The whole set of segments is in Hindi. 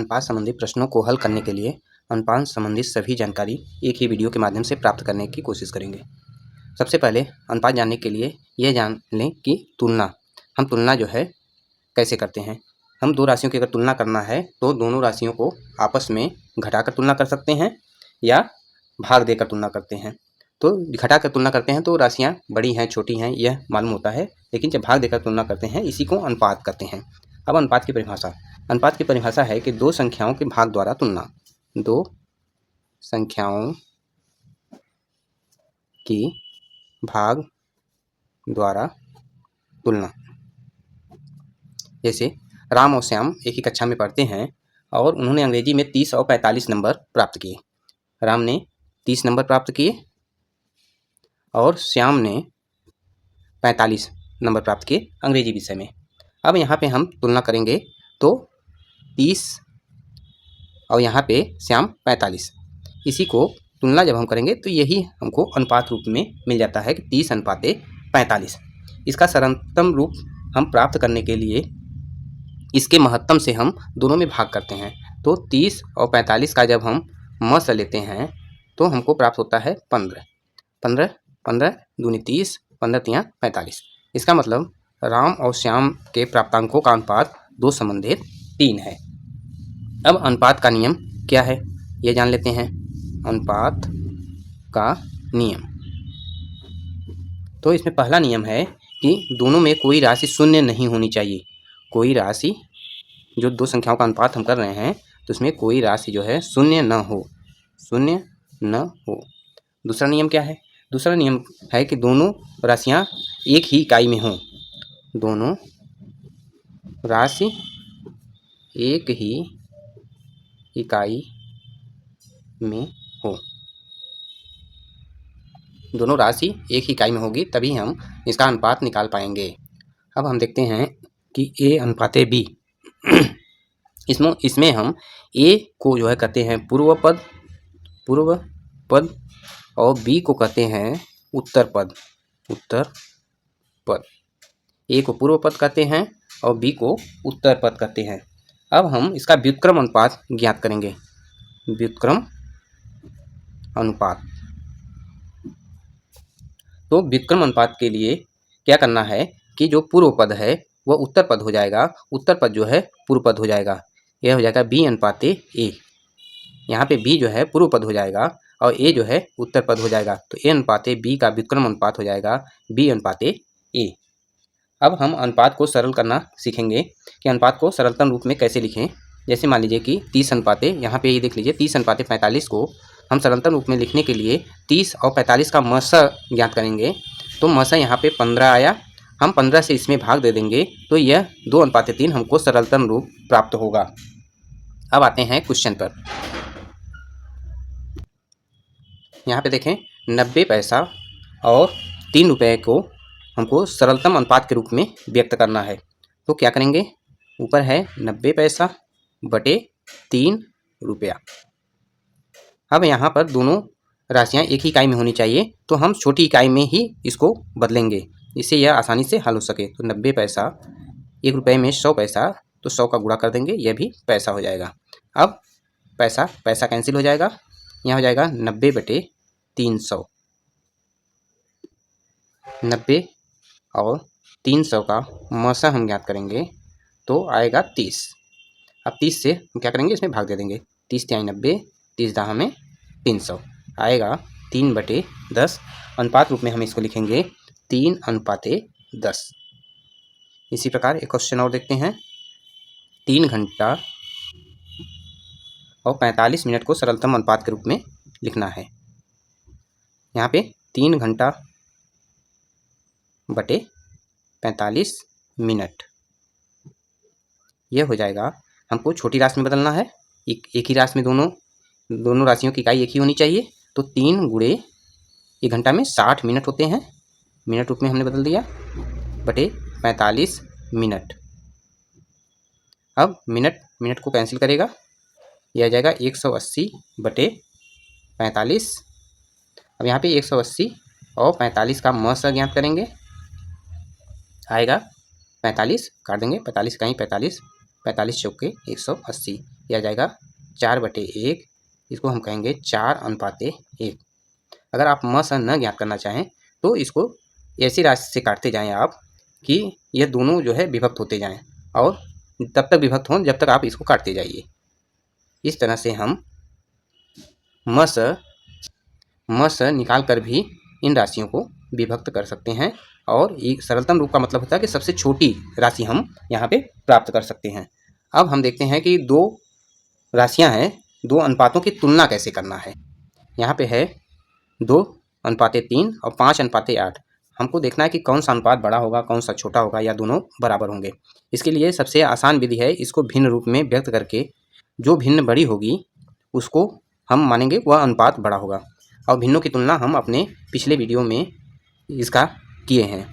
अनुपात संबंधी प्रश्नों को हल करने के लिए अनुपात संबंधित सभी जानकारी एक ही वीडियो के माध्यम से प्राप्त करने की कोशिश करेंगे। सबसे पहले अनुपात जानने के लिए यह जान लें कि हम तुलना जो है कैसे करते हैं। हम दो राशियों की अगर तुलना करना है तो दोनों राशियों को आपस में घटाकर तुलना कर सकते हैं या भाग देकर तुलना करते हैं। तो घटाकर तुलना करते हैं तो राशियाँ बड़ी हैं छोटी हैं यह मालूम होता है, लेकिन जब भाग देकर तुलना करते हैं इसी को अनुपात कहते हैं। अब अनुपात की परिभाषा है कि दो संख्याओं के भाग द्वारा तुलना। दो संख्याओं की भाग द्वारा तुलना। जैसे राम और श्याम एक ही कक्षा में पढ़ते हैं और उन्होंने अंग्रेजी में 30 और 45 नंबर प्राप्त किए। राम ने 30 नंबर प्राप्त किए और श्याम ने 45 नंबर प्राप्त किए अंग्रेजी विषय में। अब यहाँ पे हम तुलना करेंगे तो 30 और यहाँ पे श्याम 45, इसी को तुलना जब हम करेंगे तो यही हमको अनुपात रूप में मिल जाता है कि 30:45। इसका सरलतम रूप हम प्राप्त करने के लिए इसके महत्तम से हम दोनों में भाग करते हैं। तो 30 और 45 का जब हम मस लेते हैं तो हमको प्राप्त होता है 15। 15 15 दूनी 30, 15 तियाँ 45। इसका मतलब राम और श्याम के प्राप्तांकों का अनुपात 2 संबंधित 3 है। अब अनुपात का नियम क्या है ये जान लेते हैं। अनुपात का नियम, तो इसमें पहला नियम है कि दोनों में कोई राशि शून्य नहीं होनी चाहिए। कोई राशि, जो दो संख्याओं का अनुपात हम कर रहे हैं तो उसमें कोई राशि जो है शून्य न हो। दूसरा नियम क्या है? दूसरा नियम है कि दोनों राशियां एक ही इकाई में हों। दोनों राशि एक ही इकाई में हो। दोनों राशि एक ही इकाई में होगी तभी हम इसका अनुपात निकाल पाएंगे। अब हम देखते हैं कि A अनुपाते B। इसमें हम A को जो है कहते हैं पूर्व पद और B को कहते हैं उत्तर पद। A को पूर्व पद कहते हैं और B को उत्तर पद कहते हैं। अब हम इसका व्युत्क्रम अनुपात ज्ञात करेंगे। व्युत्क्रम अनुपात, तो व्युत्क्रम अनुपात के लिए क्या करना है कि जो पूर्व पद है वह उत्तर पद हो जाएगा, उत्तर पद जो है पूर्व पद हो जाएगा। यह हो जाएगा B अनुपाते A। यहाँ पे B जो है पूर्व पद हो जाएगा और A जो है उत्तर पद हो जाएगा। तो A अनुपाते B का व्युत्क्रम अनुपात हो जाएगा B अनुपाते A। अब हम अनुपात को सरल करना सीखेंगे कि अनुपात को सरलतम रूप में कैसे लिखें। जैसे मान लीजिए कि 30 यहाँ पे ये देख लीजिए 30:45 को हम सरलतम रूप में लिखने के लिए 30 और 45 का मसा ज्ञात करेंगे। तो मसा यहाँ पे 15 आया, हम 15 से इसमें भाग दे देंगे तो यह 2:3 हमको सरलतम रूप प्राप्त होगा। अब आते हैं क्वेश्चन पर। यहाँ पे देखें 90 पैसा और 3 रुपये को हमको सरलतम अनुपात के रूप में व्यक्त करना है। तो क्या करेंगे, ऊपर है 90 पैसा बटे 3 रुपया। अब यहाँ पर दोनों राशियाँ एक ही इकाई में होनी चाहिए तो हम छोटी इकाई में ही इसको बदलेंगे, इससे यह आसानी से हल हो सके। तो 90 पैसा, 1 रुपये में 100 पैसा, तो 100 का गुणा कर देंगे, यह भी पैसा हो जाएगा। अब पैसा कैंसिल हो जाएगा, यहाँ हो जाएगा 90/300। 90 और 300 का मसा हम ज्ञात करेंगे तो आएगा 30। अब 30 से हम क्या करेंगे, इसमें भाग दे देंगे। 30 तिहाई 90, 30 दहा में 300 आएगा 3/10। अनुपात रूप में हम इसको लिखेंगे 3:10। इसी प्रकार एक क्वेश्चन और देखते हैं। 3 घंटा और 45 मिनट को सरलतम अनुपात के रूप में लिखना है। यहाँ पे 3 घंटा बटे 45 मिनट, यह हो जाएगा। हमको छोटी राशि में बदलना है, एक ही राशि में दोनों राशियों की इकाई एक ही होनी चाहिए। तो 3 गुणे 1 घंटा में 60 मिनट होते हैं, मिनट रूप में हमने बदल दिया, बटे 45 मिनट। अब मिनट को कैंसिल करेगा, यह आ जाएगा 180/45। अब यहाँ पे 180 और 45 का मसा ज्ञात करेंगे, आएगा 45, काट देंगे 45 का ही 45, 45 चौके 180, यह आ जाएगा 4/1, इसको हम कहेंगे 4:1। अगर आप म स न ज्ञात करना चाहें तो इसको ऐसी राशि से काटते जाएं आप कि यह दोनों जो है विभक्त होते जाएं और तब तक विभक्त हों जब तक आप इसको काटते जाइए। इस तरह से हम म स निकाल कर भी इन राशियों को विभक्त कर सकते हैं और एक सरलतम रूप का मतलब होता है कि सबसे छोटी राशि हम यहाँ पे प्राप्त कर सकते हैं। अब हम देखते हैं कि दो राशियाँ हैं, दो अनुपातों की तुलना कैसे करना है। यहाँ पे है 2:3 और 5:8। हमको देखना है कि कौन सा अनुपात बड़ा होगा, कौन सा छोटा होगा या दोनों बराबर होंगे। इसके लिए सबसे आसान विधि है, इसको भिन्न रूप में व्यक्त करके जो भिन्न बड़ी होगी उसको हम मानेंगे वह अनुपात बड़ा होगा। और भिन्नों की तुलना हम अपने पिछले वीडियो में इसका किए हैं।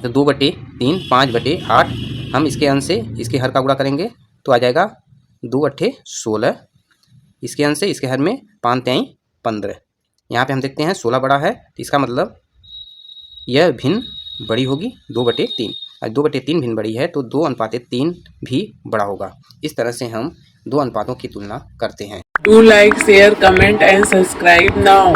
तो 2/3 5/8, हम इसके अंश से इसके हर का गुणा करेंगे तो आ जाएगा 2×8 = 16। इसके अंश से इसके हर में 5×3 = 15। यहाँ पे हम देखते हैं 16 बड़ा है, तो इसका मतलब यह भिन्न बड़ी होगी 2/3। और 2/3 भिन्न बड़ी है तो 2:3 भी बड़ा होगा। इस तरह से हम दो अनुपातों की तुलना करते हैं। Do like, share, comment and subscribe now.